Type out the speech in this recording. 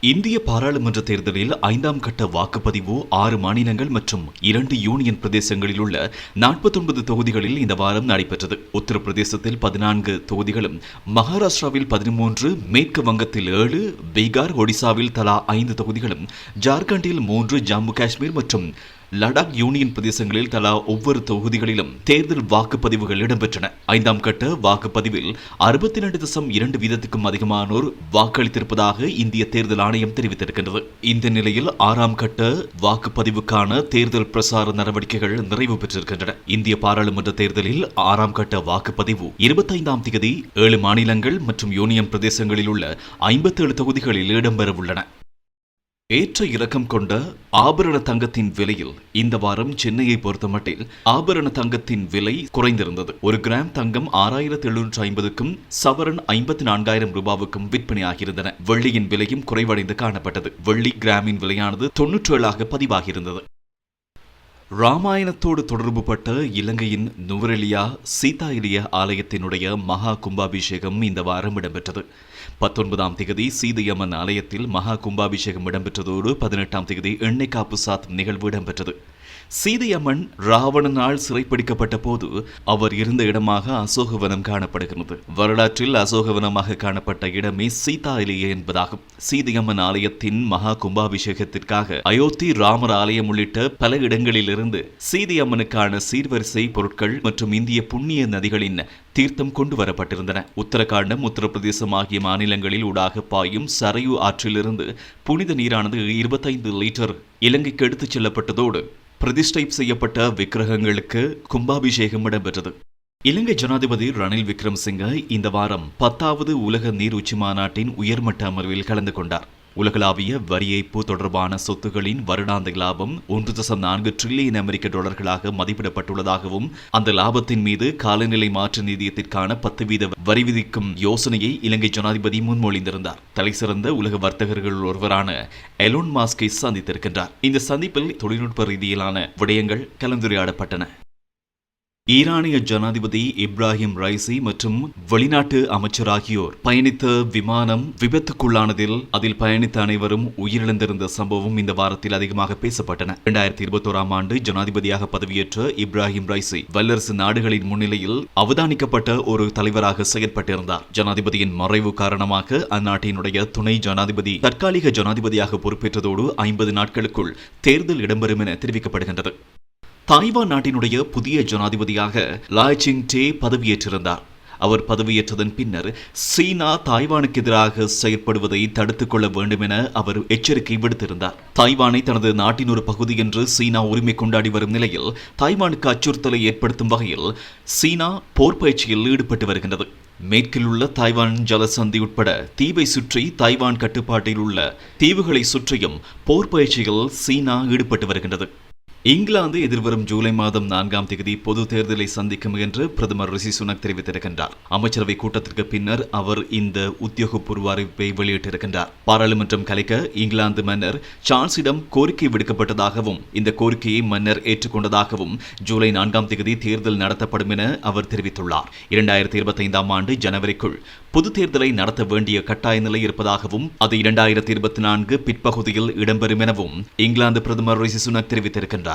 இந்திய பாராளுமன்ற தேர்தலில் 5ஆம் கட்ட வாக்குப்பதிவு 6 மாநிலங்கள் மற்றும் 2 யூனியன் பிரதேசங்களில் உள்ள 49 தொகுதிகளில் இந்த வாரம் நடைபெற்றது. உத்தரப்பிரதேசத்தில் 14 தொகுதிகளும், மகாராஷ்டிராவில் 13, மேற்கு வங்கத்தில் 7, பீகார், ஒடிசாவில் தலா 5 தொகுதிகளும், ஜார்க்கண்டில் 3, ஜம்மு காஷ்மீர் மற்றும் லடாக் யூனியன் பிரதேசங்களில் தலா ஒவ்வொரு தொகுதிகளிலும் தேர்தல் வாக்குப்பதிவுகள் இடம்பெற்றன. 5ஆம் கட்ட வாக்குப்பதிவில் 62.2% அதிகமானோர் வாக்களித்திருப்பதாக இந்திய தேர்தல் ஆணையம் தெரிவித்திருக்கின்றது. இந்த நிலையில் 6ஆம் கட்ட வாக்குப்பதிவுக்கான தேர்தல் பிரசார நடவடிக்கைகள் நிறைவு பெற்றிருக்கின்றன. இந்திய பாராளுமன்ற தேர்தலில் 6ஆம் கட்ட வாக்குப்பதிவு 25ஆம் தேதி 7 மாநிலங்கள் மற்றும் யூனியன் பிரதேசங்களில் உள்ள 57 தொகுதிகளில் இடம்பெறவுள்ளன. ஏற்ற இறக்கம் கொண்ட ஆபரண தங்கத்தின் விலையில் இந்த வாரம் சென்னையை பொறுத்தமட்டில் ஆபரண தங்கத்தின் விலை குறைந்திருந்தது. 1 கிராம் தங்கம் 6,750க்கும் சவரன் 54,000 ரூபாவுக்கும் விற்பனையாகியிருந்தன. வெள்ளியின் விலையும் குறைவடைந்து காணப்பட்டது. வெள்ளி கிராமின் விலையானது 97ஆக பதிவாகியிருந்தது. ராமாயணத்தோடு தொடர்புபட்ட இலங்கையின் நுவரெலியா சீதா எலிய ஆலயத்தினுடைய மகா கும்பாபிஷேகம் இந்த வாரம் இடம்பெற்றது. 19ஆம் தேதி சீதையம்மன் ஆலயத்தில் மகா கும்பாபிஷேகம் இடம்பெற்றதோடு 18ஆம் தேதி எண்ணெய் காப்பு சாத்தும் நிகழ்வு இடம்பெற்றது. சீதையம்மன் ராவணனால் சிறைப்பிடிக்கப்பட்ட போது அவர் இருந்த இடமாக அசோகவனம் காணப்படுகிறது. வரலாற்றில் அசோகவனமாக காணப்பட்ட இடமே சீதா எலிய என்பதாகும். சீதையம்மன் ஆலயத்தின் மகா கும்பாபிஷேகத்திற்காக அயோத்தி, ராமர் ஆலயம் உள்ளிட்ட பல இடங்களிலிருந்து சீதையம்மனுக்கான சீர்வரிசை பொருட்கள் மற்றும் இந்திய புண்ணிய நதிகளின் தீர்த்தம் கொண்டு வரப்பட்டிருந்தன. உத்தரகாண்டம், உத்தரப்பிரதேசம் ஆகிய மாநிலங்களில் ஊடாக பாயும் சரையு ஆற்றிலிருந்து புனித நீரானது 25 லிட்டர் இலங்கைக்கு எடுத்துச் செல்லப்பட்டதோடு பிரதிஷ்டை செய்யப்பட்ட விக்கிரகங்களுக்கு கும்பாபிஷேகம் இடம்பெற்றது. இலங்கை ஜனாதிபதி ரணில் விக்ரமசிங்க இந்த வாரம் 10வது உலக நீர் உச்சி மாநாட்டின் உயர்மட்ட அமர்வில் கலந்து கொண்டார். உலகளாவிய வரி ஏய்ப்பு தொடர்பான சொத்துகளின் வருடாந்த லாபம் 1.4 டிரில்லியன் அமெரிக்க டாலர்களாக மதிப்பிடப்பட்டுள்ளதாகவும், அந்த லாபத்தின் மீது காலநிலை மாற்று நிதியத்திற்கான 10% வரி விதிக்கும் யோசனையை இலங்கை ஜனாதிபதி முன்மொழிந்திருந்தார். தலைசிறந்த உலக வர்த்தகர்கள் ஒருவரான எலோன் மாஸ்கை சந்தித்திருக்கின்றார். இந்த சந்திப்பில் தொழில்நுட்ப ரீதியிலான விடயங்கள் கலந்துரையாடப்பட்டன. ஈரானிய ஜனாதிபதி இப்ராஹிம் ரைசி மற்றும் வெளிநாட்டு அமைச்சர் ஆகியோர் பயணித்த விமானம் விபத்துக்குள்ளானதில் அதில் பயணித்த அனைவரும் உயிரிழந்திருந்த சம்பவம் இந்த வாரத்தில் அதிகமாக பேசப்பட்டன. 2021ஆம் ஆண்டு ஜனாதிபதியாக பதவியேற்ற இப்ராஹிம் ரைசி வல்லரசு நாடுகளின் முன்னிலையில் அவதானிக்கப்பட்ட ஒரு தலைவராக செயற்பட்டிருந்தார். ஜனாதிபதியின் மறைவு காரணமாக அந்நாட்டினுடைய துணை ஜனாதிபதி தற்காலிக ஜனாதிபதியாக பொறுப்பேற்றதோடு 50 நாட்களுக்குள் தேர்தல் இடம்பெறும் என தெரிவிக்கப்படுகின்றது. தாய்வான் நாட்டினுடைய புதிய ஜனாதிபதியாக லாய் சிங்-டே பதவியேற்றிருந்தார். அவர் பதவியேற்றதன் பின்னர் சீனா தாய்வானுக்கு எதிராக செயற்படுவதை தடுத்துக் கொள்ள வேண்டும் என அவர் எச்சரிக்கை விடுத்திருந்தார். தாய்வானை தனது நாட்டின் ஒரு பகுதி என்று சீனா உரிமை கொண்டாடி வரும் நிலையில் தாய்வானுக்கு அச்சுறுத்தலை ஏற்படுத்தும் வகையில் சீனா போர் பயிற்சியில் ஈடுபட்டு வருகின்றது. மேற்கில் உள்ள தாய்வான் ஜலசந்தி உட்பட தீவை சுற்றி தாய்வான் கட்டுப்பாட்டில் உள்ள தீவுகளை சுற்றியும் போர் பயிற்சியில் சீனா ஈடுபட்டு வருகின்றது. இங்கிலாந்து எதிர்வரும் ஜூலை மாதம் 4ஆம் தேதி பொது தேர்தலை சந்திக்கும் என்று பிரதமர் ரிஷி சுனக் தெரிவித்திருக்கின்றார். அமைச்சரவை கூட்டத்திற்கு பின்னர் அவர் இந்த உத்தியோகபூர்வ அறிவிப்பை வெளியிட்டிருக்கின்றார். பாராளுமன்றம் கலைக்க இங்கிலாந்து மன்னர் சார்ல்ஸிடம் கோரிக்கை விடுக்கப்பட்டதாகவும், இந்த கோரிக்கையை மன்னர் ஏற்றுக்கொண்டதாகவும் ஜூலை 4ஆம் தேதி தேர்தல் நடத்தப்படும் என அவர் தெரிவித்துள்ளார். 2025ஆம் ஆண்டு ஜனவரிக்குள் பொது தேர்தலை நடத்த வேண்டிய கட்டாய நிலை இருப்பதாகவும், அது 2024 பிற்பகுதியில் இடம்பெறும் எனவும் இங்கிலாந்து பிரதமர் ரிஷி சுனக் தெரிவித்திருக்கின்றார்.